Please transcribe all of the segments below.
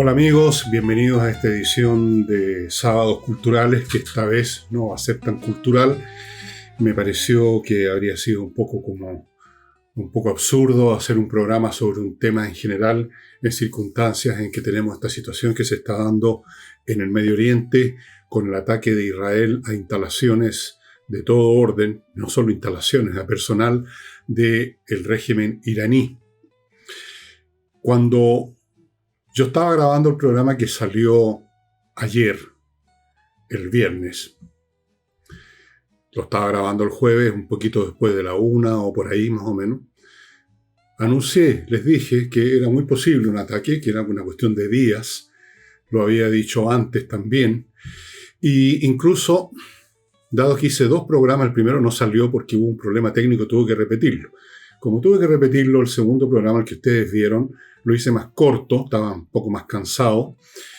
Hola amigos, bienvenidos a esta edición de Sábados Culturales, que esta vez no va a ser tan cultural. Me pareció que habría sido un poco absurdo hacer un programa sobre un tema en general en circunstancias en que tenemos esta situación que se está dando en el Medio Oriente con el ataque de Israel a instalaciones de todo orden, no solo instalaciones, a personal del régimen iraní. Cuando yo estaba grabando el programa que salió ayer, el viernes. Lo estaba grabando el jueves, un poquito después de la 1 o por ahí más o menos. Anuncié, les dije que era muy posible un ataque, que era una cuestión de días. Lo había dicho antes también. Y incluso, dado que hice 2 programas, el primero no salió porque hubo un problema técnico, tuve que repetirlo. Como tuve que repetirlo, el segundo programa, el que ustedes vieron, lo hice más corto, estaba un poco más cansado.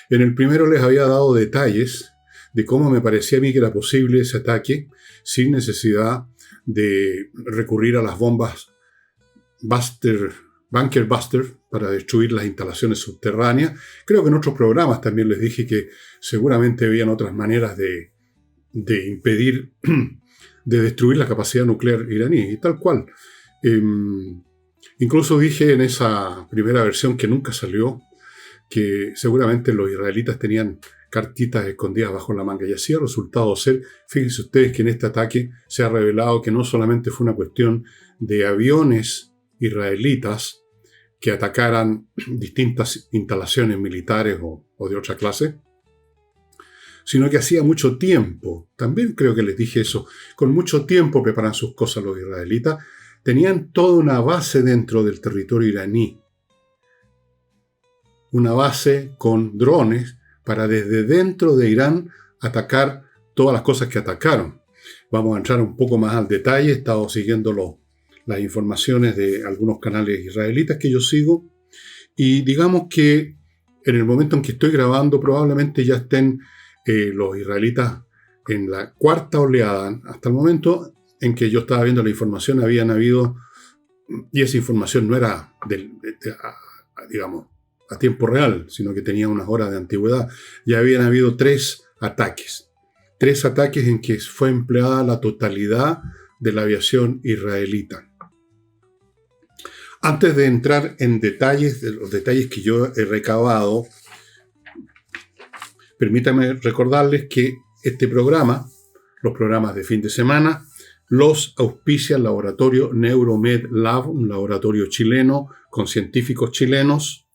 En el primero les había dado detalles de cómo me parecía a mí que era posible ese ataque sin necesidad de recurrir a las bombas Bunker Buster para destruir las instalaciones subterráneas. Creo que en otros programas también les dije que seguramente habían otras maneras de impedir, de destruir la capacidad nuclear iraní, y tal cual. Incluso dije en esa primera versión que nunca salió que seguramente los israelitas tenían cartitas escondidas bajo la manga, y así ha resultado ser. Fíjense ustedes que en este ataque se ha revelado que no solamente fue una cuestión de aviones israelitas que atacaran distintas instalaciones militares o de otra clase, sino que hacía mucho tiempo, también creo que les dije eso, con mucho tiempo preparan sus cosas los israelitas. Tenían toda una base dentro del territorio iraní. Una base con drones para desde dentro de Irán atacar todas las cosas que atacaron. Vamos a entrar un poco más al detalle. He estado siguiendo las informaciones de algunos canales israelitas que yo sigo. Y digamos que en el momento en que estoy grabando probablemente ya estén los israelitas en la 4ª oleada. Hasta el momento en que yo estaba viendo la información habían habido, y esa información no era digamos a tiempo real, sino que tenía unas horas de antigüedad, ya habían habido 3 ataques. 3 ataques en que fue empleada la totalidad de la aviación israelita. Antes de entrar en detalles, de los detalles que yo he recabado, permítanme recordarles que este programa, los programas de fin de semana, los auspicia el laboratorio Neuromed Lab, un laboratorio chileno con científicos chilenos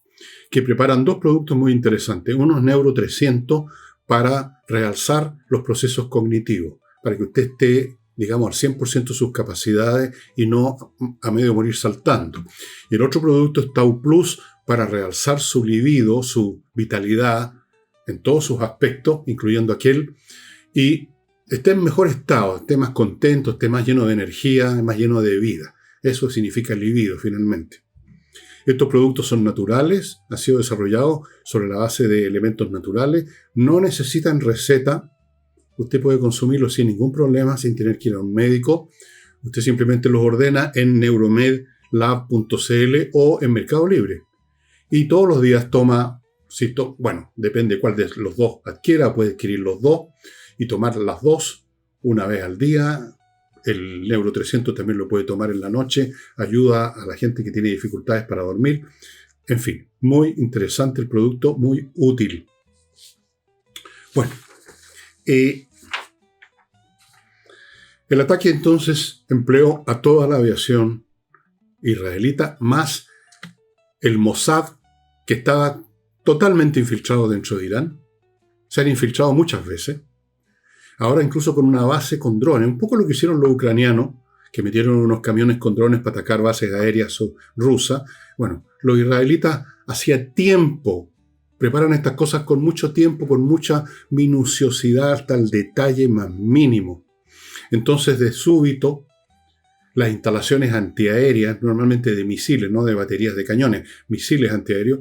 que preparan 2 productos muy interesantes. Uno es Neuro 300 para realzar los procesos cognitivos, para que usted esté, digamos, al 100% de sus capacidades y no a medio morir saltando. Y el otro producto es Tau Plus para realzar su libido, su vitalidad en todos sus aspectos, incluyendo aquel, y esté en mejor estado, esté más contento, esté más lleno de energía, más lleno de vida. Eso significa libido, finalmente. Estos productos son naturales, han sido desarrollados sobre la base de elementos naturales, no necesitan receta. Usted puede consumirlos sin ningún problema, sin tener que ir a un médico. Usted simplemente los ordena en neuromedlab.cl o en Mercado Libre. Y todos los días toma, depende cuál de los 2 adquiera, puede adquirir los 2 y tomar las 2 una vez al día. El Neuro 300 también lo puede tomar en la noche, ayuda a la gente que tiene dificultades para dormir. En fin, muy interesante el producto, muy útil. Bueno, el ataque entonces empleó a toda la aviación israelita, más el Mossad, que estaba totalmente infiltrado dentro de Irán. Se han infiltrado muchas veces. Ahora incluso con una base con drones, un poco lo que hicieron los ucranianos, que metieron unos camiones con drones para atacar bases aéreas rusas. Bueno, los israelitas hacía tiempo preparan estas cosas con mucho tiempo, con mucha minuciosidad, hasta el detalle más mínimo. Entonces, de súbito, las instalaciones antiaéreas, normalmente de misiles, no de baterías de cañones, misiles antiaéreos,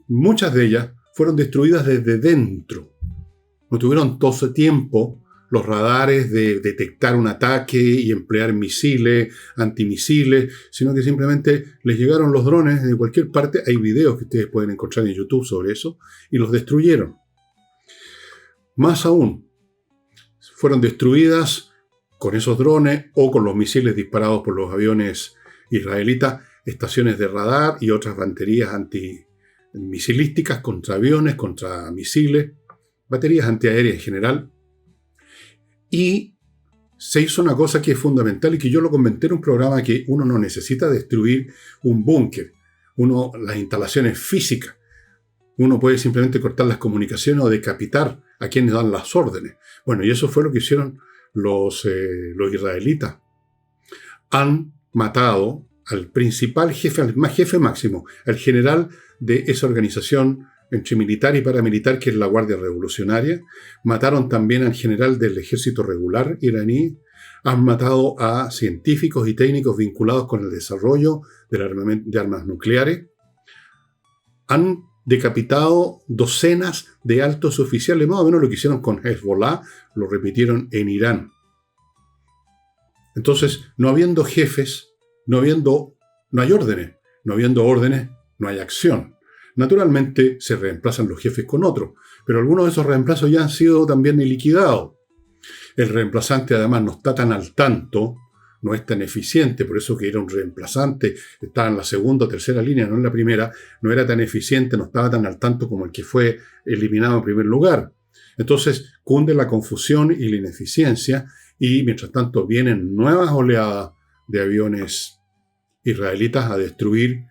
muchas de ellas fueron destruidas desde dentro. No tuvieron todo ese tiempo los radares de detectar un ataque y emplear misiles, antimisiles, sino que simplemente les llegaron los drones de cualquier parte. Hay videos que ustedes pueden encontrar en YouTube sobre eso, y los destruyeron. Más aún, fueron destruidas con esos drones o con los misiles disparados por los aviones israelitas, estaciones de radar y otras baterías antimisilísticas contra aviones, contra misiles, baterías antiaéreas en general. Y se hizo una cosa que es fundamental y que yo lo comenté en un programa, que uno no necesita destruir un búnker, las instalaciones físicas. Uno puede simplemente cortar las comunicaciones o decapitar a quienes dan las órdenes. Bueno, y eso fue lo que hicieron los israelitas. Han matado al principal jefe, al jefe máximo, al general de esa organización entre militar y paramilitar, que es la Guardia Revolucionaria. Mataron también al general del ejército regular iraní. Han matado a científicos y técnicos vinculados con el desarrollo de armas nucleares. Han decapitado docenas de altos oficiales, más o menos lo que hicieron con Hezbollah, lo repitieron en Irán. Entonces, no habiendo jefes, no hay órdenes. No habiendo órdenes, no hay acción. Naturalmente se reemplazan los jefes con otros, pero algunos de esos reemplazos ya han sido también liquidados. El reemplazante además no está tan al tanto, no es tan eficiente, por eso que era un reemplazante, estaba en la segunda o tercera línea, no en la primera, no era tan eficiente, no estaba tan al tanto como el que fue eliminado en primer lugar. Entonces cunde la confusión y la ineficiencia, y mientras tanto vienen nuevas oleadas de aviones israelitas a destruir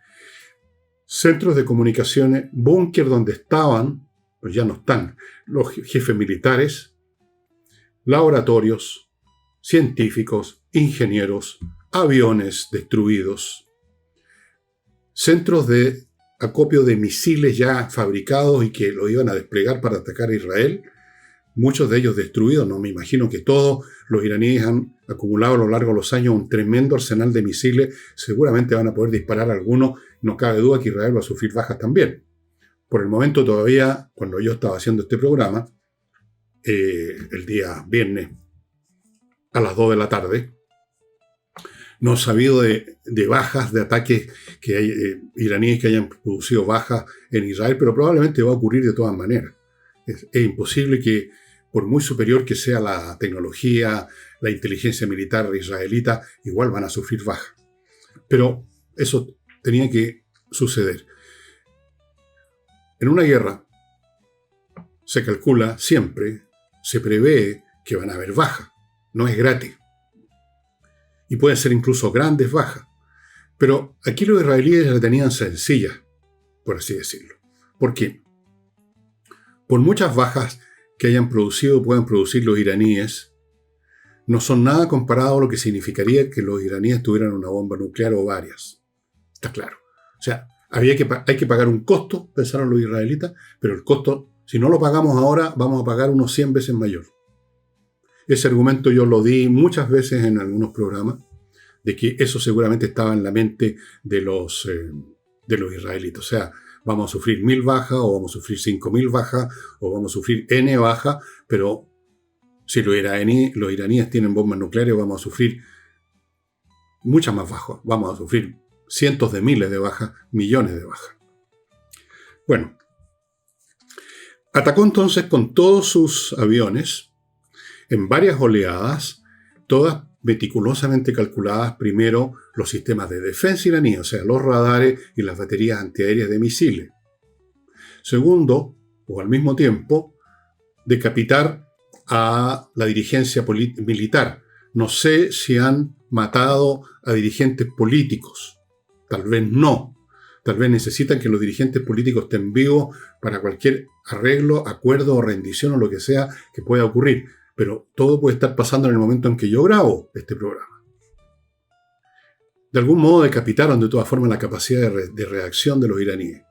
centros de comunicaciones, búnker donde estaban, pues ya no están, los jefes militares, laboratorios, científicos, ingenieros, aviones destruidos, centros de acopio de misiles ya fabricados y que lo iban a desplegar para atacar a Israel, muchos de ellos destruidos. No me imagino que todos los iraníes han acumulado a lo largo de los años un tremendo arsenal de misiles. Seguramente van a poder disparar algunos. No cabe duda que Israel va a sufrir bajas también. Por el momento todavía, cuando yo estaba haciendo este programa, el día viernes a las 2 de la tarde, no he sabido de bajas, de ataques que hay, iraníes que hayan producido bajas en Israel, pero probablemente va a ocurrir de todas maneras. Es imposible que, por muy superior que sea la tecnología, la inteligencia militar israelita, igual van a sufrir bajas. Pero eso tenía que suceder. En una guerra se calcula siempre, se prevé que van a haber bajas. No es gratis. Y pueden ser incluso grandes bajas. Pero aquí los israelíes la tenían sencilla, por así decirlo. ¿Por qué? Por muchas bajas que hayan producido o puedan producir los iraníes, no son nada comparado a lo que significaría que los iraníes tuvieran una bomba nuclear o varias. Está claro. O sea, hay que pagar un costo, pensaron los israelitas, pero el costo, si no lo pagamos ahora, vamos a pagar unos 100 veces mayor. Ese argumento yo lo di muchas veces en algunos programas, de que eso seguramente estaba en la mente de los israelitas. O sea, vamos a sufrir 1000 bajas, o vamos a sufrir 5000 bajas, o vamos a sufrir N bajas, pero si los iraníes tienen bombas nucleares, vamos a sufrir muchas más bajas. Vamos a sufrir cientos de miles de bajas, millones de bajas. Bueno, atacó entonces con todos sus aviones, en varias oleadas, todas meticulosamente calculadas. Primero, los sistemas de defensa iraníes, o sea, los radares y las baterías antiaéreas de misiles. Segundo, o al mismo tiempo, decapitar a la dirigencia militar. No sé si han matado a dirigentes políticos. Tal vez no. Tal vez necesitan que los dirigentes políticos estén vivos para cualquier arreglo, acuerdo o rendición o lo que sea que pueda ocurrir. Pero todo puede estar pasando en el momento en que yo grabo este programa. De algún modo decapitaron de todas formas la capacidad de reacción de los iraníes.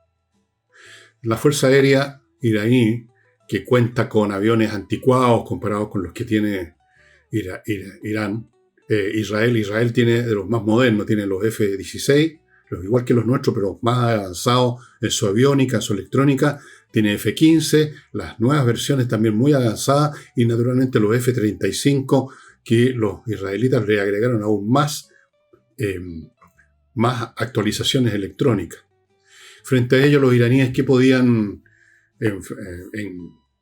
La Fuerza Aérea iraní, que cuenta con aviones anticuados comparados con los que tiene Israel tiene de los más modernos, tiene los F-16, igual que los nuestros, pero más avanzados en su aviónica, en su electrónica, Tiene F-15, las nuevas versiones también muy avanzadas y naturalmente los F-35 que los israelitas le agregaron aún más actualizaciones electrónicas. Frente a ello, los iraníes que podían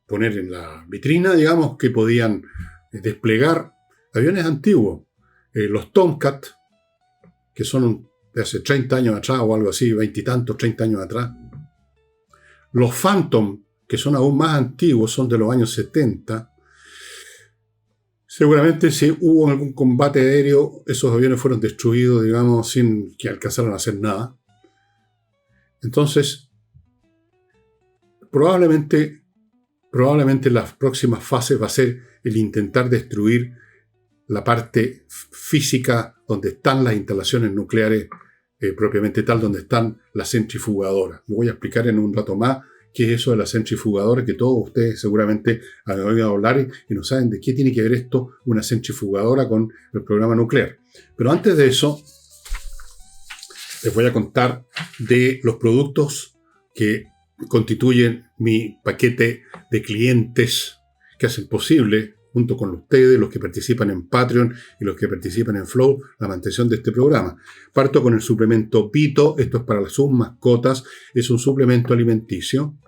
poner en la vitrina, digamos, que podían desplegar aviones antiguos, los Tomcat, que son de hace 30 años atrás o algo así, 20 y tantos, 30 años atrás. Los Phantom, que son aún más antiguos, son de los años 70. Seguramente si hubo algún combate aéreo, esos aviones fueron destruidos, digamos, sin que alcanzaran a hacer nada. Entonces, probablemente las próximas fases va a ser el intentar destruir la parte física donde están las instalaciones nucleares propiamente tal, donde están las centrifugadoras. Me voy a explicar en un rato más qué es eso de las centrifugadoras, que todos ustedes seguramente han oído hablar y no saben de qué tiene que ver esto, una centrifugadora con el programa nuclear. Pero antes de eso, les voy a contar de los productos que constituyen mi paquete de clientes que hacen posible, junto con ustedes, los que participan en Patreon y los que participan en Flow, la mantención de este programa. Parto con el suplemento Pito. Esto es para sus mascotas. Es un suplemento alimenticio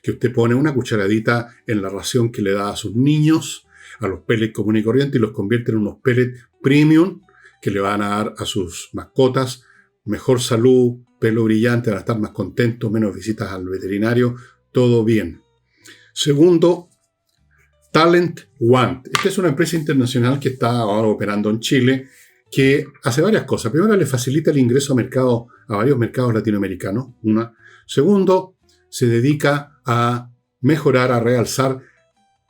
que usted pone una cucharadita en la ración que le da a sus niños, a los pellets comunes y corrientes, y los convierte en unos pellets premium que le van a dar a sus mascotas mejor salud, pelo brillante, van a estar más contentos, menos visitas al veterinario, todo bien. Segundo, Talent One. Esta es una empresa internacional que está ahora operando en Chile, que hace varias cosas. Primero, le facilita el ingreso a varios mercados latinoamericanos. Segundo, se dedica a mejorar, a realzar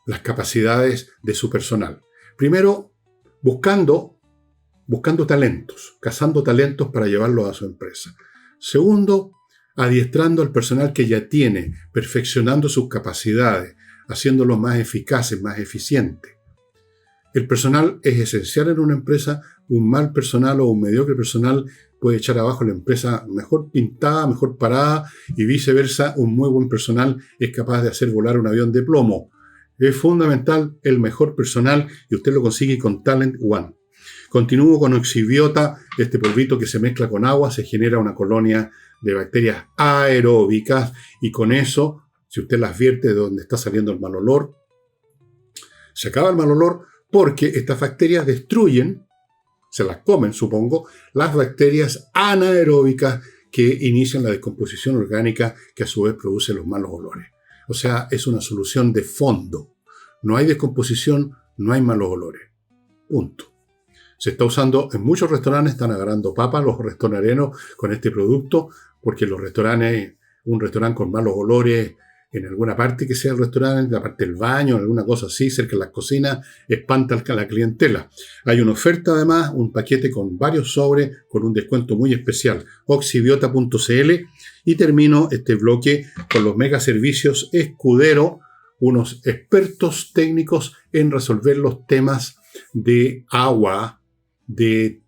las capacidades de su personal. Primero, buscando talentos, cazando talentos para llevarlos a su empresa. Segundo, adiestrando al personal que ya tiene, perfeccionando sus capacidades, haciéndolos más eficaces, más eficientes. El personal es esencial en una empresa. Un mal personal o un mediocre personal puede echar abajo la empresa mejor pintada, mejor parada, y viceversa, un muy buen personal es capaz de hacer volar un avión de plomo. Es fundamental el mejor personal y usted lo consigue con Talent One. Continúo con Oxibiota, este polvito que se mezcla con agua, se genera una colonia de bacterias aeróbicas y con eso, si usted las vierte de donde está saliendo el mal olor, se acaba el mal olor porque estas bacterias destruyen, se las comen supongo, las bacterias anaeróbicas que inician la descomposición orgánica que a su vez produce los malos olores. O sea, es una solución de fondo. No hay descomposición, no hay malos olores. Punto. Se está usando en muchos restaurantes, están agarrando papas los restauranteros con este producto, porque los restaurantes, un restaurante con malos olores en alguna parte que sea el restaurante, en la parte del baño, alguna cosa así, cerca de las cocinas, espanta a la clientela. Hay una oferta además, un paquete con varios sobres, con un descuento muy especial, oxibiota.cl, y termino este bloque con los mega servicios Escudero, unos expertos técnicos en resolver los temas de agua, de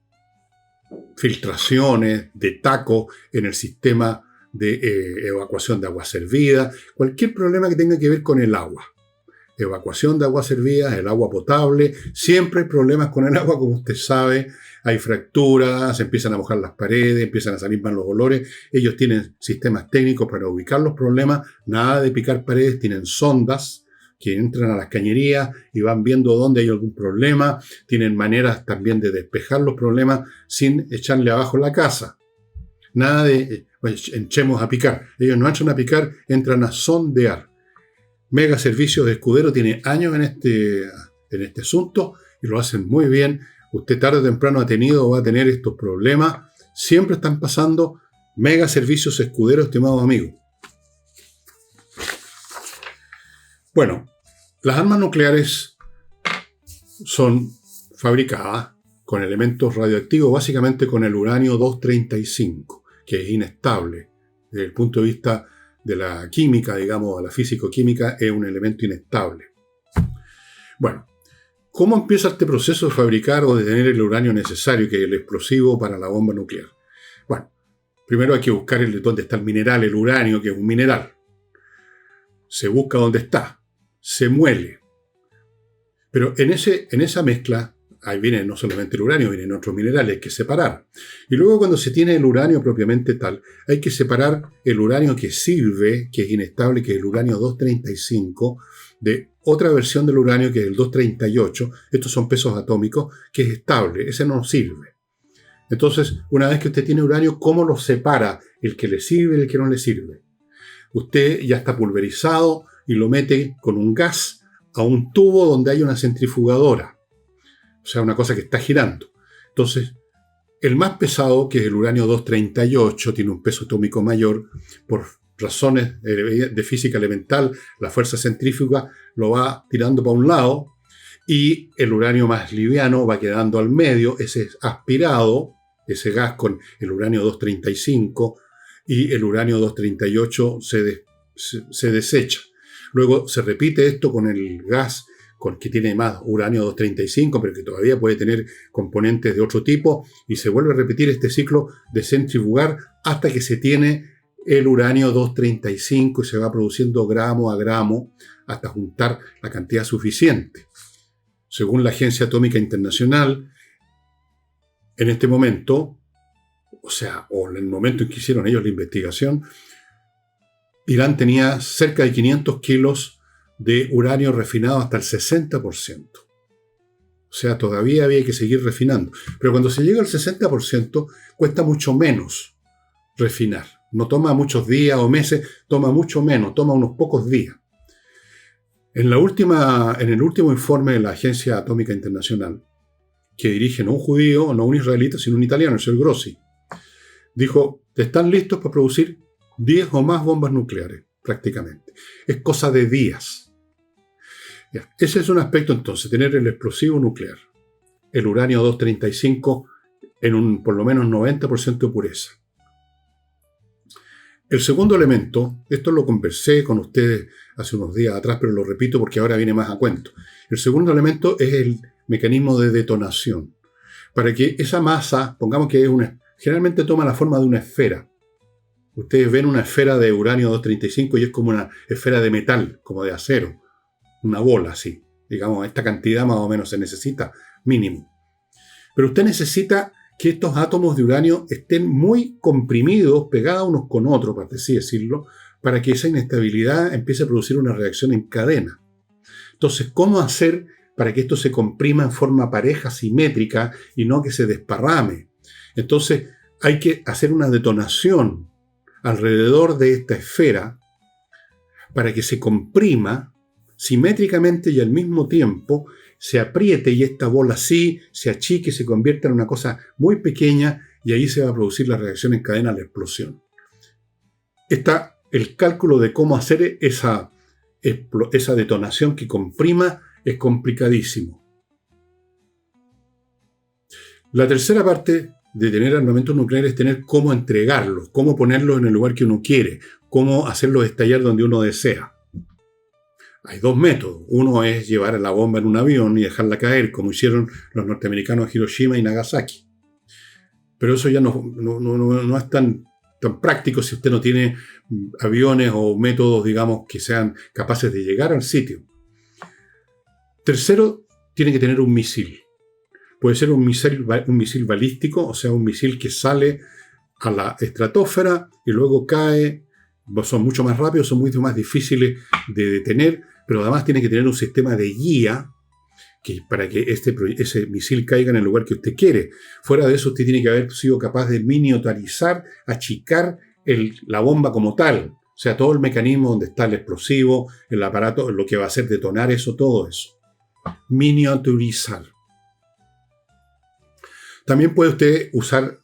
filtraciones, de taco en el sistema de evacuación de agua servida, cualquier problema que tenga que ver con el agua. Evacuación de agua servida, el agua potable, siempre hay problemas con el agua, como usted sabe, hay fracturas, se empiezan a mojar las paredes, empiezan a salir malos olores. Ellos tienen sistemas técnicos para ubicar los problemas, nada de picar paredes, tienen sondas que entran a las cañerías y van viendo dónde hay algún problema, tienen maneras también de despejar los problemas sin echarle abajo la casa. Nada de echemos a picar. Ellos no entran a picar, entran a sondear. Mega Servicios de Escudero tiene años en este asunto y lo hacen muy bien. Usted tarde o temprano ha tenido o va a tener estos problemas. Siempre están pasando. Mega Servicios Escudero, estimado amigo. Bueno, las armas nucleares son fabricadas con elementos radioactivos, básicamente con el uranio 235, que es inestable. Desde el punto de vista de la química, digamos, de la físico-química, es un elemento inestable. Bueno, ¿cómo empieza este proceso de fabricar o de tener el uranio necesario, que es el explosivo para la bomba nuclear? Bueno, primero hay que buscar dónde está el mineral, el uranio, que es un mineral. se busca dónde está, se muele. Pero en esa mezcla, ahí viene no solamente el uranio, vienen otros minerales, hay que separar. Y luego cuando se tiene el uranio propiamente tal, hay que separar el uranio que sirve, que es inestable, que es el uranio 235, de otra versión del uranio que es el 238. Estos son pesos atómicos, que es estable, ese no sirve. Entonces, una vez que usted tiene uranio, ¿cómo lo separa el que le sirve y el que no le sirve? Usted ya está pulverizado y lo mete con un gas a un tubo donde hay una centrifugadora. O sea, una cosa que está girando. Entonces, el más pesado, que es el uranio 238, tiene un peso atómico mayor. Por razones de física elemental, la fuerza centrífuga lo va tirando para un lado y el uranio más liviano va quedando al medio. Ese es aspirado, ese gas con el uranio 235, y el uranio 238 se desecha. Luego se repite esto con el gas que tiene más uranio 235, pero que todavía puede tener componentes de otro tipo, y se vuelve a repetir este ciclo de centrifugar hasta que se tiene el uranio 235 y se va produciendo gramo a gramo hasta juntar la cantidad suficiente. Según la Agencia Atómica Internacional, en este momento, o en el momento en que hicieron ellos la investigación, Irán tenía cerca de 500 kilos de uranio refinado hasta el 60%. O sea, todavía había que seguir refinando. Pero cuando se llega al 60%, cuesta mucho menos refinar. No toma muchos días o meses, toma mucho menos, toma unos pocos días. En el último informe de la Agencia Atómica Internacional, que dirige no un judío, no un israelita, sino un italiano, el señor Grossi, dijo, están listos para producir 10 o más bombas nucleares, prácticamente. Es cosa de días. Ya, ese es un aspecto entonces, tener el explosivo nuclear, el uranio 235 en un por lo menos 90% de pureza. El segundo elemento, esto lo conversé con ustedes hace unos días atrás, pero lo repito porque ahora viene más a cuento. El segundo elemento es el mecanismo de detonación. Para que esa masa, pongamos que generalmente toma la forma de una esfera. Ustedes ven una esfera de uranio 235 y es como una esfera de metal, como de acero. Una bola así. Digamos, esta cantidad más o menos se necesita, mínimo. Pero usted necesita que estos átomos de uranio estén muy comprimidos, pegados unos con otros, para así decirlo, para que esa inestabilidad empiece a producir una reacción en cadena. Entonces, ¿cómo hacer para que esto se comprima en forma pareja, simétrica, y no que se desparrame? Entonces, hay que hacer una detonación alrededor de esta esfera para que se comprima simétricamente y al mismo tiempo se apriete y esta bola así se achique, se convierta en una cosa muy pequeña y ahí se va a producir la reacción en cadena, la explosión. Está el cálculo de cómo hacer esa detonación que comprima, es complicadísimo. La tercera parte de tener armamentos nucleares es tener cómo entregarlos, cómo ponerlos en el lugar que uno quiere, cómo hacerlos estallar donde uno desea. Hay dos métodos. Uno es llevar la bomba en un avión y dejarla caer, como hicieron los norteamericanos en Hiroshima y Nagasaki. Pero eso ya no es tan práctico si usted no tiene aviones o métodos, digamos, que sean capaces de llegar al sitio. Tercero, tiene que tener un misil. Puede ser un misil balístico, o sea, un misil que sale a la estratosfera y luego cae. Son mucho más rápidos, son mucho más difíciles de detener, pero además tiene que tener un sistema de guía para que ese misil caiga en el lugar que usted quiere. Fuera de eso, usted tiene que haber sido capaz de miniaturizar, achicar la bomba como tal. O sea, todo el mecanismo donde está el explosivo, el aparato, lo que va a hacer detonar eso, todo eso. Miniaturizar. También puede usted usar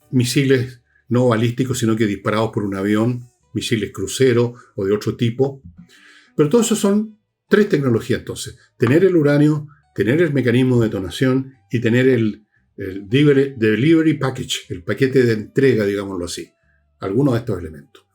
misiles no balísticos, sino que disparados por un avión, misiles crucero o de otro tipo. Pero todo eso son tres tecnologías, entonces. Tener el uranio, tener el mecanismo de detonación y tener el delivery package, el paquete de entrega, digámoslo así. Algunos de estos elementos.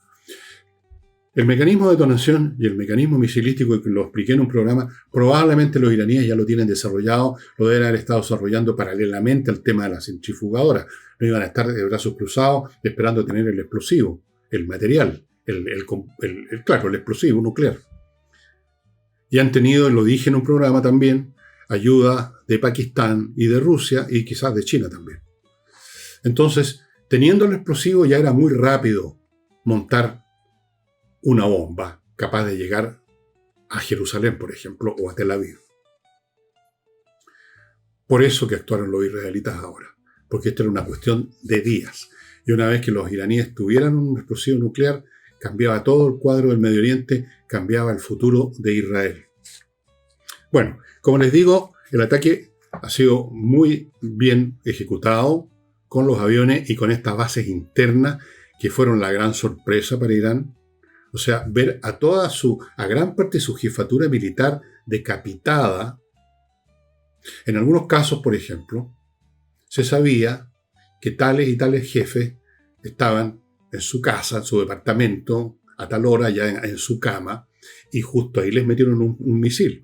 El mecanismo de detonación y el mecanismo misilístico, que lo expliqué en un programa, probablemente los iraníes ya lo tienen desarrollado, lo deben haber estado desarrollando paralelamente al tema de la centrifugadora. No iban a estar de brazos cruzados esperando tener el explosivo, el material, claro, el explosivo nuclear. Y han tenido, lo dije en un programa también, ayuda de Pakistán y de Rusia y quizás de China también. Entonces, teniendo el explosivo ya era muy rápido montar una bomba capaz de llegar a Jerusalén, por ejemplo, o a Tel Aviv. Por eso que actuaron los israelitas ahora, porque esto era una cuestión de días. Y una vez que los iraníes tuvieran un explosivo nuclear, cambiaba todo el cuadro del Medio Oriente, cambiaba el futuro de Israel. Bueno, como les digo, el ataque ha sido muy bien ejecutado con los aviones y con estas bases internas que fueron la gran sorpresa para Irán. O sea, ver a gran parte de su jefatura militar decapitada. En algunos casos, por ejemplo, se sabía que tales y tales jefes estaban en su casa, en su departamento, a tal hora ya en su cama, y justo ahí les metieron un misil.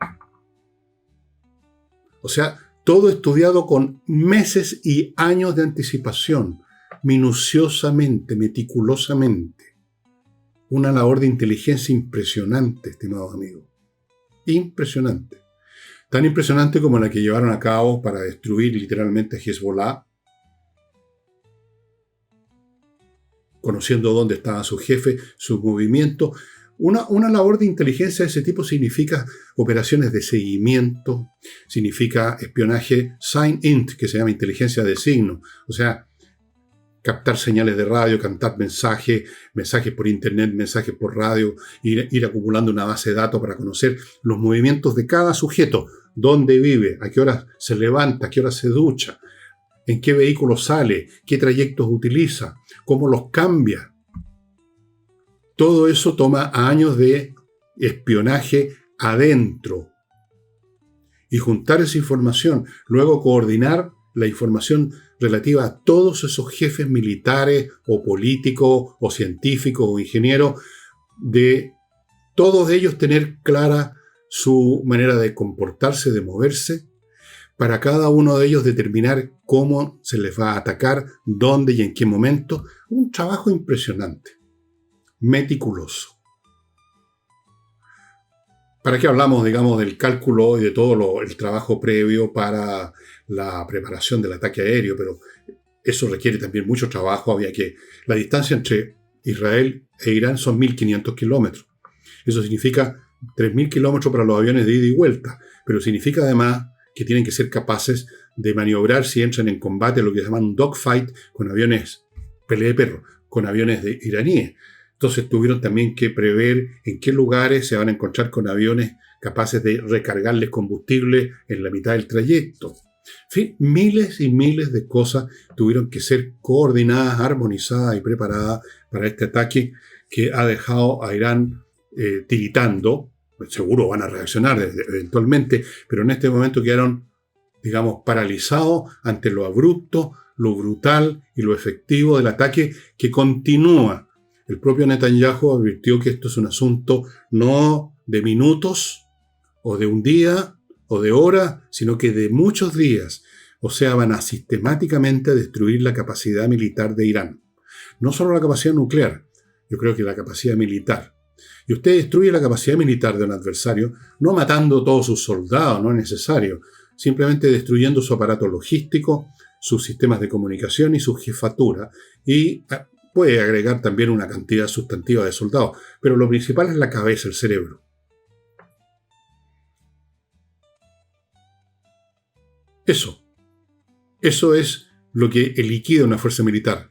O sea, todo estudiado con meses y años de anticipación, minuciosamente, meticulosamente. Una labor de inteligencia impresionante, estimados amigos. Impresionante. Tan impresionante como la que llevaron a cabo para destruir literalmente a Hezbollah, conociendo dónde estaba su jefe, su movimiento. Una labor de inteligencia de ese tipo significa operaciones de seguimiento, significa espionaje sign-int, que se llama inteligencia de signo. O sea, captar señales de radio, captar mensajes por internet, mensajes por radio, ir acumulando una base de datos para conocer los movimientos de cada sujeto, dónde vive, a qué hora se levanta, a qué hora se ducha, en qué vehículo sale, qué trayectos utiliza, cómo los cambia. Todo eso toma años de espionaje adentro. Y juntar esa información, luego coordinar la información relativa a todos esos jefes militares o políticos o científicos o ingenieros, de todos ellos tener clara su manera de comportarse, de moverse, para cada uno de ellos determinar cómo se les va a atacar, dónde y en qué momento. Un trabajo impresionante, meticuloso. ¿Para qué hablamos, digamos, del cálculo y de todo el trabajo previo para la preparación del ataque aéreo? Pero eso requiere también mucho trabajo. La distancia entre Israel e Irán son 1.500 kilómetros. Eso significa 3.000 kilómetros para los aviones de ida y vuelta. Pero significa además que tienen que ser capaces de maniobrar si entran en combate, lo que llaman un dogfight, con aviones, pelea de perro, con aviones iraníes. Entonces tuvieron también que prever en qué lugares se van a encontrar con aviones capaces de recargarles combustible en la mitad del trayecto. En fin, miles y miles de cosas tuvieron que ser coordinadas, armonizadas y preparadas para este ataque que ha dejado a Irán tiritando. Seguro van a reaccionar eventualmente, pero en este momento quedaron, digamos, paralizados ante lo abrupto, lo brutal y lo efectivo del ataque que continúa. El propio Netanyahu advirtió que esto es un asunto no de minutos o de un día o de horas, sino que de muchos días. O sea, van a sistemáticamente destruir la capacidad militar de Irán. No solo la capacidad nuclear, yo creo que la capacidad militar. Y usted destruye la capacidad militar de un adversario, no matando todos sus soldados, no es necesario, simplemente destruyendo su aparato logístico, sus sistemas de comunicación y su jefatura. Y puede agregar también una cantidad sustantiva de soldados, pero lo principal es la cabeza, el cerebro. Eso es lo que liquida una fuerza militar.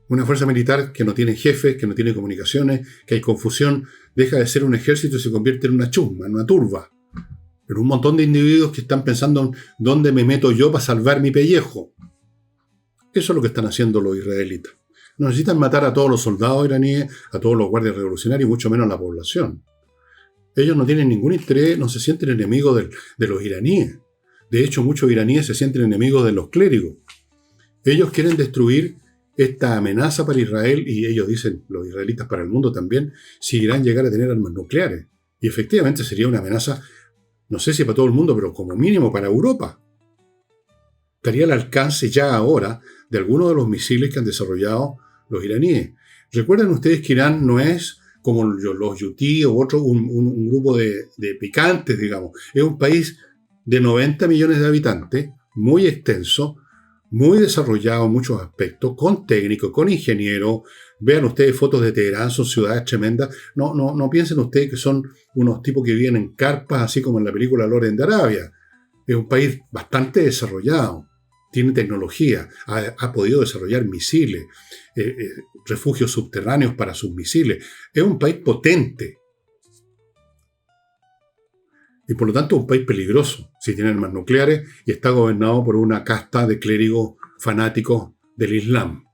Una fuerza militar que no tiene jefes, que no tiene comunicaciones, que hay confusión, deja de ser un ejército y se convierte en una chusma, en una turba. Pero un montón de individuos que están pensando en dónde me meto yo para salvar mi pellejo. Eso es lo que están haciendo los israelitas. No necesitan matar a todos los soldados iraníes, a todos los guardias revolucionarios, mucho menos a la población. Ellos no tienen ningún interés, no se sienten enemigos de los iraníes. De hecho, muchos iraníes se sienten enemigos de los clérigos. Ellos quieren destruir esta amenaza para Israel, y ellos dicen, los israelitas, para el mundo también, si Irán llegara a tener armas nucleares. Y efectivamente sería una amenaza, no sé si para todo el mundo, pero como mínimo para Europa. Estaría al alcance ya ahora de algunos de los misiles que han desarrollado los iraníes. Recuerden ustedes que Irán no es como los yutí o otro, un grupo de picantes, digamos. Es un país de 90 millones de habitantes, muy extenso, muy desarrollado en muchos aspectos, con técnicos, con ingenieros. Vean ustedes fotos de Teherán, son ciudades tremendas. No piensen ustedes que son unos tipos que viven en carpas, así como en la película Loren de Arabia. Es un país bastante desarrollado, tiene tecnología, ha podido desarrollar misiles, refugios subterráneos para sus misiles. Es un país potente. Y por lo tanto un país peligroso si tiene armas nucleares y está gobernado por una casta de clérigos fanáticos del Islam,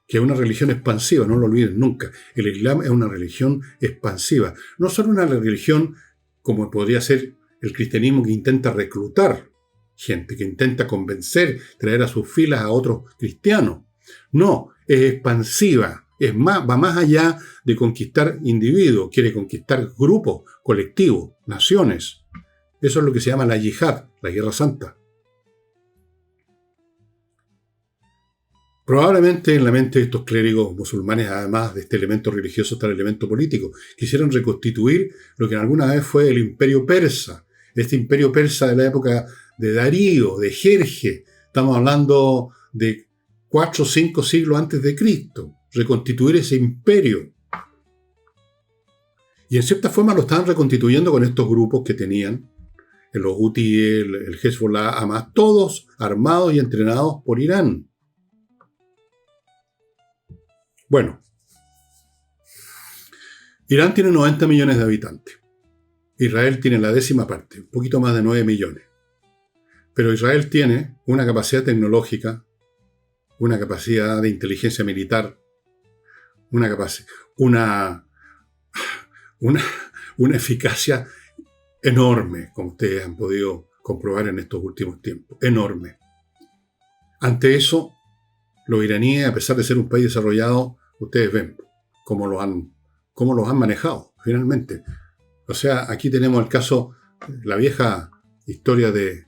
que es una religión expansiva, no lo olviden nunca. El Islam es una religión expansiva, no solo una religión como podría ser el cristianismo, que intenta reclutar gente, que intenta convencer, traer a sus filas a otros cristianos. No, es expansiva, va más allá de conquistar individuos, quiere conquistar grupos, colectivos, naciones. Eso es lo que se llama la yihad, la guerra santa. Probablemente en la mente de estos clérigos musulmanes, además de este elemento religioso, está el elemento político. Quisieron reconstituir lo que alguna vez fue el imperio persa. Este imperio persa de la época de Darío, de Jerje. Estamos hablando de 4 o 5 siglos antes de Cristo. Reconstituir ese imperio. Y en cierta forma lo estaban reconstituyendo con estos grupos que tenían, los Houthi, el Hezbollah, Hamas, todos armados y entrenados por Irán. Bueno, Irán tiene 90 millones de habitantes. Israel tiene la 10ª parte, un poquito más de 9 millones. Pero Israel tiene una capacidad tecnológica, una capacidad de inteligencia militar, una eficacia enorme, como ustedes han podido comprobar en estos últimos tiempos. Enorme. Ante eso, los iraníes, a pesar de ser un país desarrollado, ustedes ven cómo los han manejado, finalmente. O sea, aquí tenemos el caso, la vieja historia de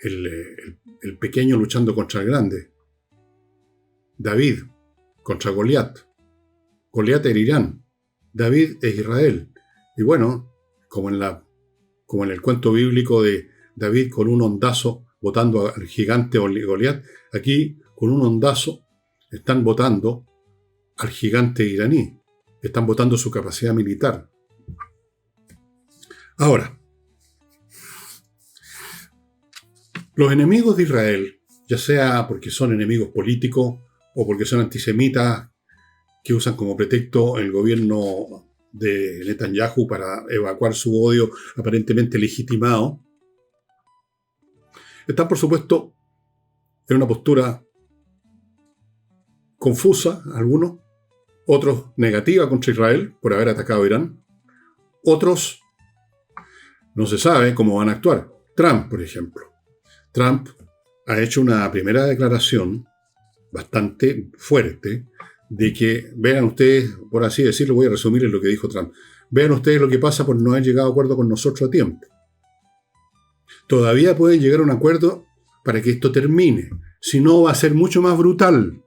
el pequeño luchando contra el grande. David contra Goliat. Goliat era Irán. David es Israel. Y bueno, como en el cuento bíblico de David con un hondazo botando al gigante Goliat, aquí con un hondazo están botando al gigante iraní. Están botando su capacidad militar. Ahora, los enemigos de Israel, ya sea porque son enemigos políticos o porque son antisemitas que usan como pretexto el gobierno de Netanyahu para evacuar su odio aparentemente legitimado, están, por supuesto, en una postura confusa, algunos, otros negativa contra Israel por haber atacado a Irán, otros no se sabe cómo van a actuar. Trump, por ejemplo. Trump ha hecho una primera declaración bastante fuerte de que, vean ustedes, por así decirlo, voy a resumir lo que dijo Trump, vean ustedes lo que pasa por no haber llegado a acuerdo con nosotros a tiempo. Todavía pueden llegar a un acuerdo para que esto termine. Si no, va a ser mucho más brutal.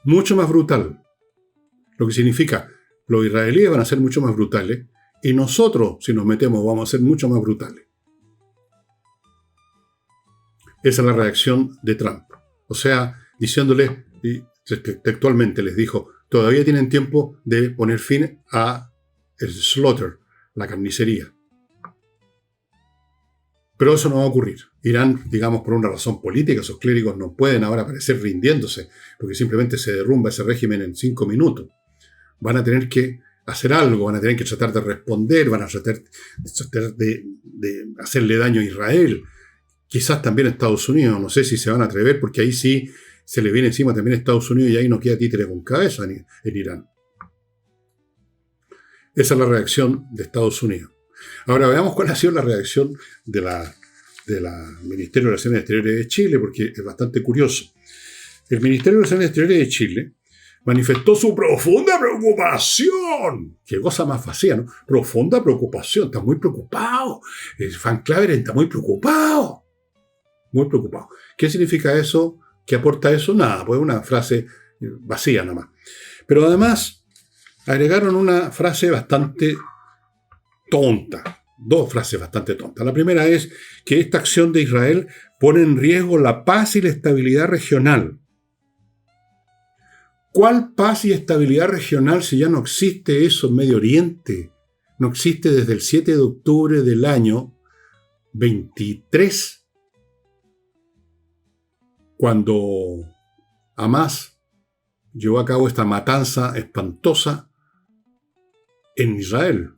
Mucho más brutal. Lo que significa, los israelíes van a ser mucho más brutales y nosotros, si nos metemos, vamos a ser mucho más brutales. Esa es la reacción de Trump. O sea, diciéndoles, textualmente les dijo, todavía tienen tiempo de poner fin a el slaughter, la carnicería. Pero eso no va a ocurrir. Irán, digamos, por una razón política, esos clérigos no pueden ahora aparecer rindiéndose, porque simplemente se derrumba ese régimen en 5 minutos. Van a tener que hacer algo, van a tener que tratar de responder, van a tratar de hacerle daño a Israel. Quizás también a Estados Unidos, no sé si se van a atrever, porque ahí sí se le viene encima también a Estados Unidos y ahí no queda títere con cabeza en Irán. Esa es la reacción de Estados Unidos. Ahora veamos cuál ha sido la reacción de la Ministerio de Relaciones Exteriores de Chile, porque es bastante curioso. El Ministerio de Relaciones Exteriores de Chile manifestó su profunda preocupación. Qué cosa más vacía, ¿no? Profunda preocupación, está muy preocupado. El Van Claveren está muy preocupado. Muy preocupado. ¿Qué significa eso? ¿Qué aporta eso? Nada, pues una frase vacía nada más. Pero además agregaron una frase bastante tonta, dos frases bastante tontas. La primera es que esta acción de Israel pone en riesgo la paz y la estabilidad regional. ¿Cuál paz y estabilidad regional si ya no existe eso en Medio Oriente? No existe desde el 7 de octubre del año 23, cuando Hamás llevó a cabo esta matanza espantosa en Israel.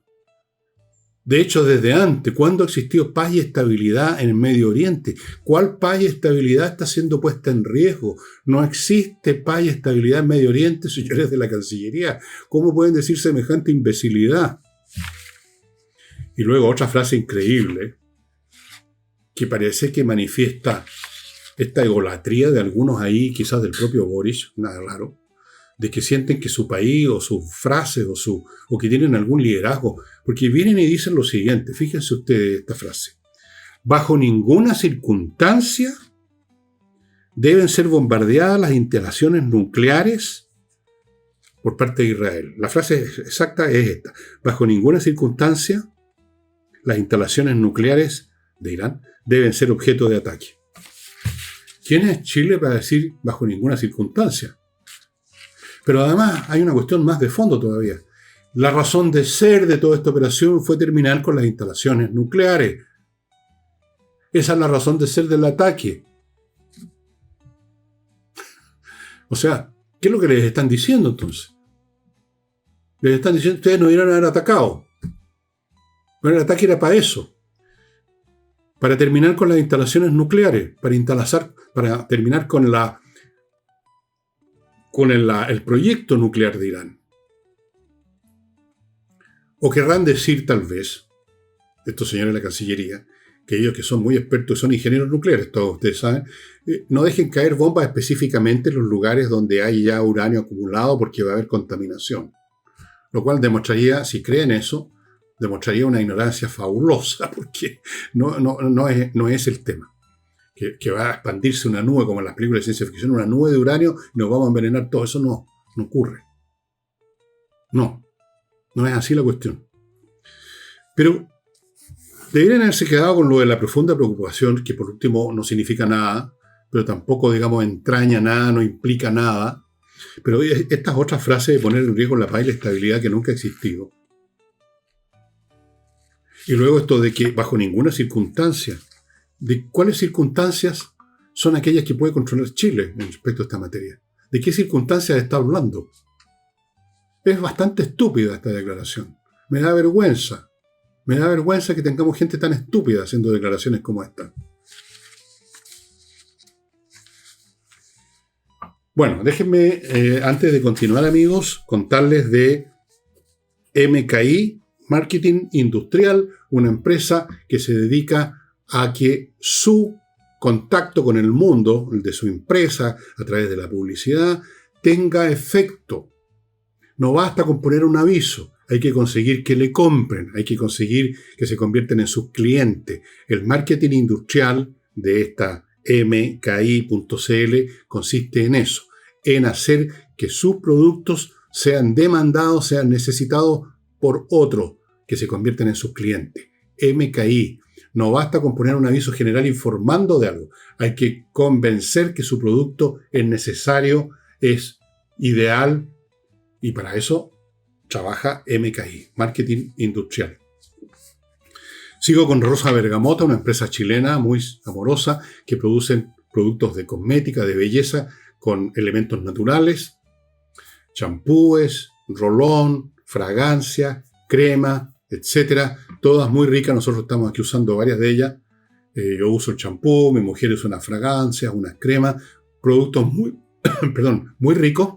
De hecho, desde antes, ¿cuándo ha existido paz y estabilidad en el Medio Oriente? ¿Cuál paz y estabilidad está siendo puesta en riesgo? No existe paz y estabilidad en Medio Oriente, señores de la Cancillería. ¿Cómo pueden decir semejante imbecilidad? Y luego otra frase increíble, que parece que manifiesta esta egolatría de algunos ahí, quizás del propio Boris, nada raro, de que sienten que su país o sus frases o que tienen algún liderazgo, porque vienen y dicen lo siguiente, fíjense ustedes esta frase: bajo ninguna circunstancia deben ser bombardeadas las instalaciones nucleares por parte de Israel. La frase exacta es esta: bajo ninguna circunstancia las instalaciones nucleares de Irán deben ser objeto de ataque. ¿Quién es Chile para decir bajo ninguna circunstancia? Pero además hay una cuestión más de fondo todavía. La razón de ser de toda esta operación fue terminar con las instalaciones nucleares. Esa es la razón de ser del ataque. O sea, ¿qué es lo que les están diciendo entonces? Les están diciendo que ustedes no iban a haber atacado. Bueno, el ataque era para eso. Para terminar con las instalaciones nucleares. Para terminar con el proyecto nuclear de Irán. O querrán decir tal vez, estos señores de la Cancillería, que ellos que son muy expertos, son ingenieros nucleares, todos ustedes saben, no dejen caer bombas específicamente en los lugares donde hay ya uranio acumulado porque va a haber contaminación. Lo cual demostraría, si creen eso, demostraría una ignorancia fabulosa, porque no es el tema. Que va a expandirse una nube, como en las películas de ciencia ficción, una nube de uranio y nos vamos a envenenar todo. Eso no ocurre. No es así la cuestión. Pero deberían haberse quedado con lo de la profunda preocupación, que por último no significa nada, pero tampoco, digamos, entraña nada, no implica nada. Pero estas otras frases de poner en riesgo la paz y la estabilidad que nunca ha existido. Y luego esto de que bajo ninguna circunstancia, ¿de cuáles circunstancias son aquellas que puede controlar Chile en respecto a esta materia? ¿De qué circunstancias está hablando? Es bastante estúpida esta declaración. Me da vergüenza. Me da vergüenza que tengamos gente tan estúpida haciendo declaraciones como esta. Bueno, déjenme, antes de continuar, amigos, contarles de MKI, Marketing Industrial, una empresa que se dedica a que su contacto con el mundo, el de su empresa, a través de la publicidad, tenga efecto. No basta con poner un aviso, hay que conseguir que le compren, hay que conseguir que se conviertan en sus clientes. El marketing industrial de esta mki.cl consiste en eso, en hacer que sus productos sean demandados, sean necesitados por otros que se convierten en sus clientes. MKI. No basta con poner un aviso general informando de algo. Hay que convencer que su producto es necesario, es ideal, y para eso trabaja MKI, Marketing Industrial. Sigo con Rosa Bergamota, una empresa chilena muy amorosa que produce productos de cosmética, de belleza, con elementos naturales, champúes, rolón, fragancia, crema, etcétera, todas muy ricas. Nosotros estamos aquí usando varias de ellas. Yo uso el champú, mi mujer usa unas fragancias, unas cremas, productos muy ricos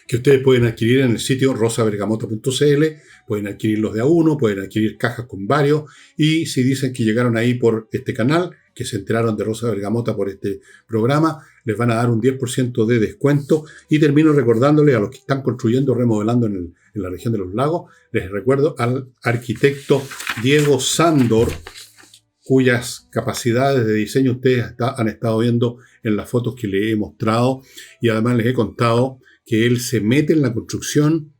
que ustedes pueden adquirir en el sitio rosabergamota.cl, pueden adquirirlos de a uno, pueden adquirir cajas con varios, y si dicen que llegaron ahí por este canal, que se enteraron de Rosa Bergamota por este programa, les van a dar un 10% de descuento. Y termino recordándoles a los que están construyendo, remodelando en la región de los lagos, les recuerdo al arquitecto Diego Sándor, cuyas capacidades de diseño ustedes han estado viendo en las fotos que les he mostrado, y además les he contado que él se mete en la construcción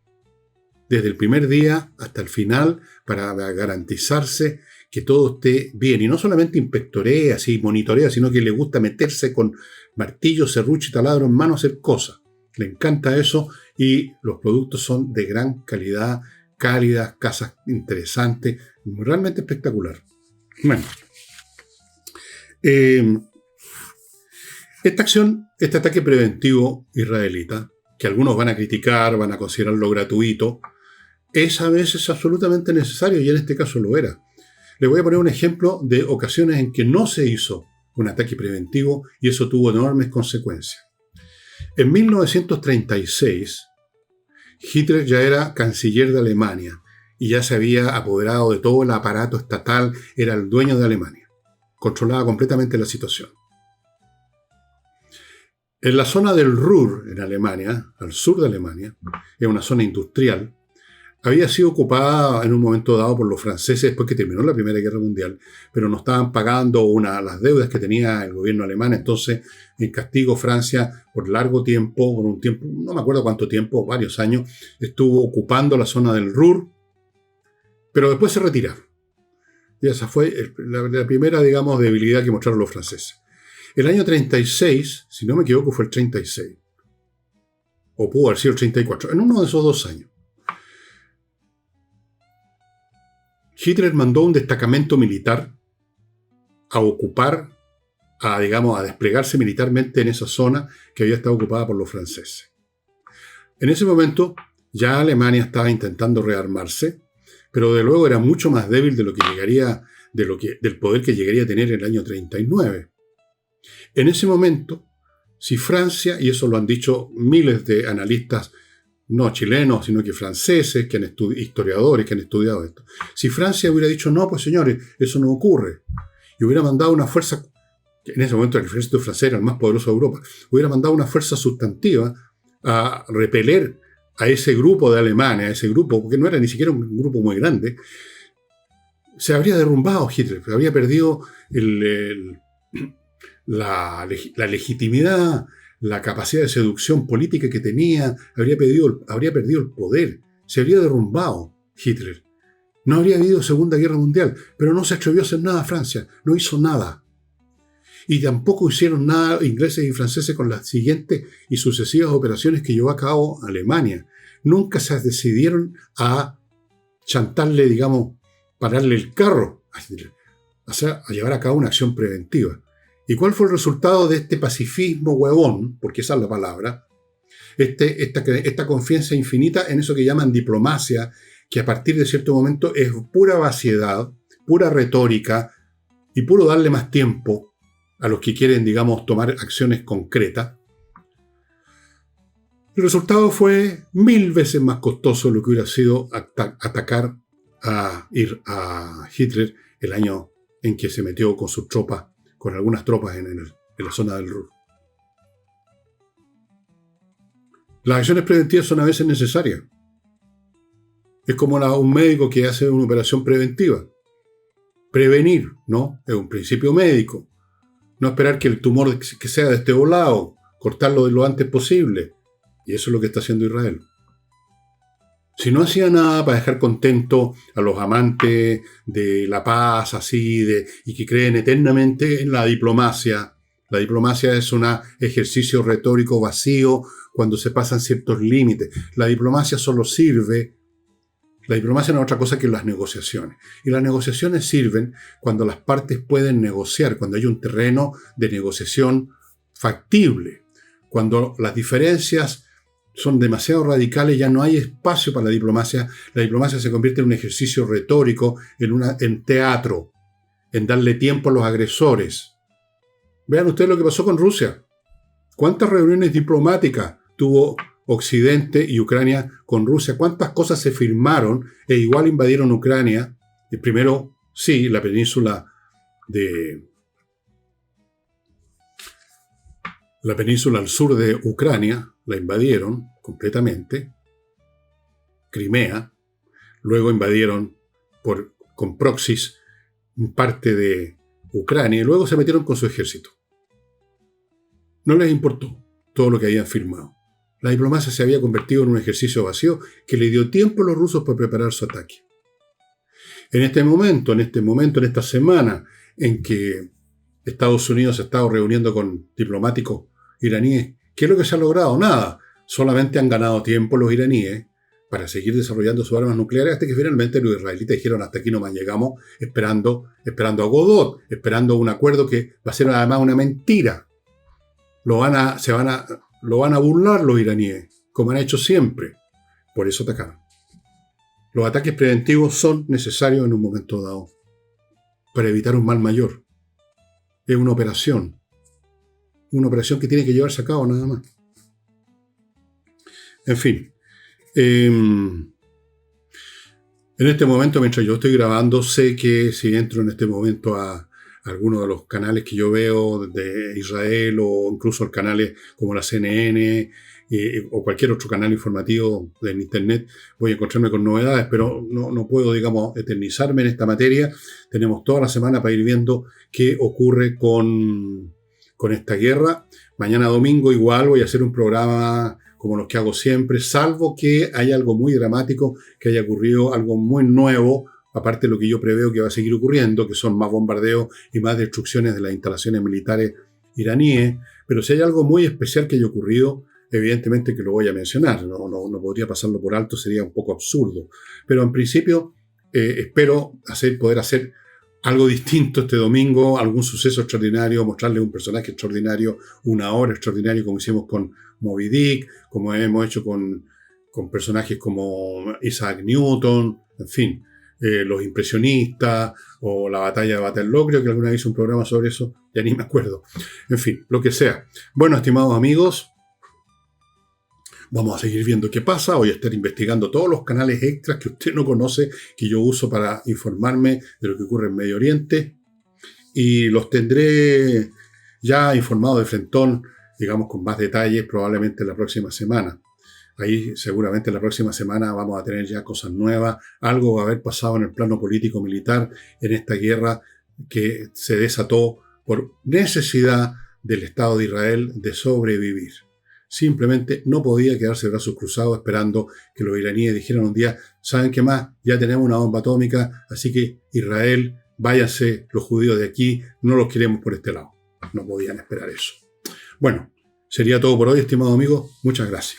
desde el primer día hasta el final para garantizarse que todo esté bien. Y no solamente inspectorea, así monitorea, sino que le gusta meterse con martillo, serrucho y taladro en mano a hacer cosas. Le encanta eso y los productos son de gran calidad, cálidas, casas interesantes, realmente espectacular. Bueno, esta acción, este ataque preventivo israelita, que algunos van a criticar, van a considerarlo gratuito, es a veces absolutamente necesario y en este caso lo era. Le voy a poner un ejemplo de ocasiones en que no se hizo un ataque preventivo y eso tuvo enormes consecuencias. En 1936, Hitler ya era canciller de Alemania y ya se había apoderado de todo el aparato estatal, era el dueño de Alemania. Controlaba completamente la situación. En la zona del Ruhr, en Alemania, al sur de Alemania, es una zona industrial, había sido ocupada en un momento dado por los franceses después que terminó la Primera Guerra Mundial, pero no estaban pagando las deudas que tenía el gobierno alemán. Entonces, en castigo, Francia, por largo tiempo, por un tiempo, no me acuerdo cuánto tiempo, varios años, estuvo ocupando la zona del Ruhr, pero después se retiraron. Y esa fue la primera, digamos, debilidad que mostraron los franceses. El año 36, si no me equivoco, fue el 36, o pudo haber sido el 34, en uno de esos 2 años, Hitler mandó un destacamento militar a ocupar, a desplegarse militarmente en esa zona que había estado ocupada por los franceses. En ese momento ya Alemania estaba intentando rearmarse, pero de luego era mucho más débil de lo que llegaría, del poder que llegaría a tener el año 39. En ese momento, si Francia, y eso lo han dicho miles de analistas, no chilenos, sino que franceses, historiadores que han estudiado esto. Si Francia hubiera dicho, no, pues señores, eso no ocurre, y hubiera mandado una fuerza, que en ese momento el ejército francés era el más poderoso de Europa, hubiera mandado una fuerza sustantiva a repeler a ese grupo de alemanes, a ese grupo, porque no era ni siquiera un grupo muy grande, se habría derrumbado Hitler, habría perdido la legitimidad, la capacidad de seducción política que tenía, habría perdido el poder, se habría derrumbado Hitler. No habría habido Segunda Guerra Mundial, pero no se atrevió a hacer nada Francia, no hizo nada. Y tampoco hicieron nada ingleses y franceses con las siguientes y sucesivas operaciones que llevó a cabo Alemania. Nunca se decidieron a chantarle, pararle el carro a Hitler, a llevar a cabo una acción preventiva. ¿Y cuál fue el resultado de este pacifismo huevón? Porque esa es la palabra. Esta confianza infinita en eso que llaman diplomacia, que a partir de cierto momento es pura vaciedad, pura retórica y puro darle más tiempo a los que quieren, tomar acciones concretas. El resultado fue 1000 veces más costoso de lo que hubiera sido atacar a Hitler el año en que se metió con sus tropas, con algunas tropas en la zona del Ruhr. Las acciones preventivas son a veces necesarias. Es como un médico que hace una operación preventiva. Prevenir, ¿no? Es un principio médico. No esperar que el tumor que sea de este volado, cortarlo de lo antes posible. Y eso es lo que está haciendo Israel. Si no hacía nada para dejar contento a los amantes de la paz, y que creen eternamente en la diplomacia. La diplomacia es un ejercicio retórico vacío cuando se pasan ciertos límites. La diplomacia no es otra cosa que las negociaciones. Y las negociaciones sirven cuando las partes pueden negociar, cuando hay un terreno de negociación factible. Cuando las diferencias son demasiado radicales, ya no hay espacio para la diplomacia. La diplomacia se convierte en un ejercicio retórico, en teatro, en darle tiempo a los agresores. Vean ustedes lo que pasó con Rusia. ¿Cuántas reuniones diplomáticas tuvo Occidente y Ucrania con Rusia? ¿Cuántas cosas se firmaron e igual invadieron Ucrania? Primero, sí, la península al sur de Ucrania la invadieron completamente, Crimea, luego invadieron con proxies parte de Ucrania y luego se metieron con su ejército. No les importó todo lo que habían firmado. La diplomacia se había convertido en un ejercicio vacío que le dio tiempo a los rusos para preparar su ataque. En esta semana en que Estados Unidos se ha estado reuniendo con diplomáticos iraníes, ¿qué es lo que se ha logrado? Nada. Solamente han ganado tiempo los iraníes para seguir desarrollando sus armas nucleares hasta que finalmente los israelitas dijeron hasta aquí nomás llegamos, esperando a Godot, esperando un acuerdo que va a ser además una mentira. Lo van a burlar los iraníes, como han hecho siempre. Por eso atacaron. Los ataques preventivos son necesarios en un momento dado para evitar un mal mayor. Es una operación que tiene que llevarse a cabo nada más. En fin, en este momento, mientras yo estoy grabando, sé que si entro en este momento a algunos de los canales que yo veo de Israel o incluso a canales como la CNN o cualquier otro canal informativo en Internet, voy a encontrarme con novedades, pero no puedo, digamos, eternizarme en esta materia. Tenemos toda la semana para ir viendo qué ocurre con esta guerra. Mañana domingo igual voy a hacer un programa como los que hago siempre, salvo que haya algo muy dramático, que haya ocurrido algo muy nuevo, aparte de lo que yo preveo que va a seguir ocurriendo, que son más bombardeos y más destrucciones de las instalaciones militares iraníes. Pero si hay algo muy especial que haya ocurrido, evidentemente que lo voy a mencionar. No podría pasarlo por alto, sería un poco absurdo. Pero en principio espero poder hacer algo distinto este domingo, algún suceso extraordinario, mostrarles un personaje extraordinario, una obra extraordinaria, como hicimos con Moby Dick, como hemos hecho con personajes como Isaac Newton, en fin, los impresionistas o la batalla de Waterloo. Creo que alguna vez hice un programa sobre eso, ya ni me acuerdo. En fin, lo que sea. Bueno, estimados amigos, vamos a seguir viendo qué pasa. Voy a estar investigando todos los canales extras que usted no conoce, que yo uso para informarme de lo que ocurre en Medio Oriente. Y los tendré ya informados de frentón, digamos, con más detalles, probablemente la próxima semana. Ahí seguramente la próxima semana vamos a tener ya cosas nuevas. Algo va a haber pasado en el plano político-militar en esta guerra que se desató por necesidad del Estado de Israel de sobrevivir. Simplemente no podía quedarse de brazos cruzados esperando que los iraníes dijeran un día, ¿saben qué más? Ya tenemos una bomba atómica, así que Israel, váyanse los judíos de aquí, no los queremos por este lado. No podían esperar eso. Bueno, sería todo por hoy, estimados amigos. Muchas gracias.